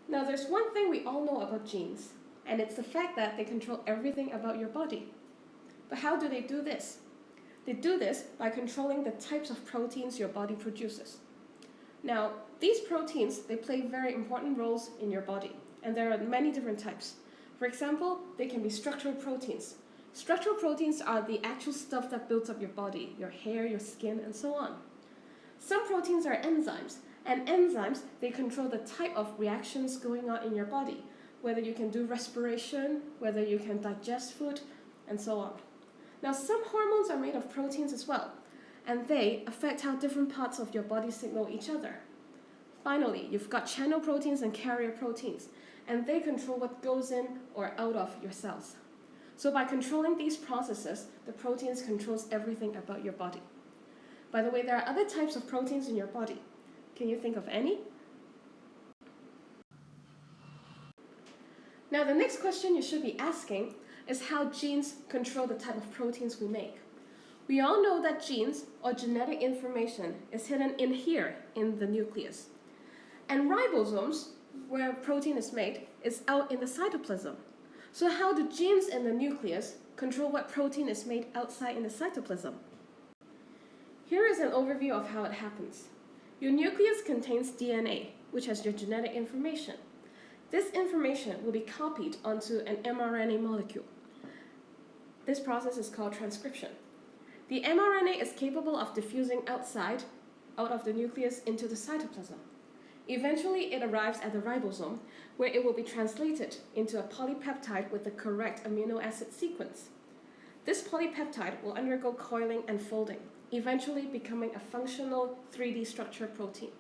Now, there's one thing we all know about genes, and it's the fact that they control everything about your body. But how do they do this? They do this by controlling the types of proteins your body produces. Now, these proteins, they play very important roles in your body, and there are many different types. For example, they can be structural proteins. Structural proteins are the actual stuff that builds up your body, your hair, your skin, and so on. Some proteins are enzymes, and enzymes, they control the type of reactions going on in your body, whether you can do respiration, whether you can digest food, and so on. Now, some hormones are made of proteins as well, and they affect how different parts of your body signal each other. Finally, you've got channel proteins and carrier proteins, and they control what goes in or out of your cells. So by controlling these processes, the proteins controls everything about your body. By the way, there are other types of proteins in your body. Can you think of any? Now, the next question you should be asking is how genes control the type of proteins we make. We all know that genes, or genetic information, is hidden in here, in the nucleus. And ribosomes, where protein is made, is out in the cytoplasm. So how do genes in the nucleus control what protein is made outside in the cytoplasm? Here is an overview of how it happens. Your nucleus contains DNA, which has your genetic information. This information will be copied onto an mRNA molecule. This process is called transcription. The mRNA is capable of diffusing outside, out of the nucleus into the cytoplasm. Eventually, it arrives at the ribosome, where it will be translated into a polypeptide with the correct amino acid sequence. This polypeptide will undergo coiling and folding, eventually becoming a functional 3D structured protein.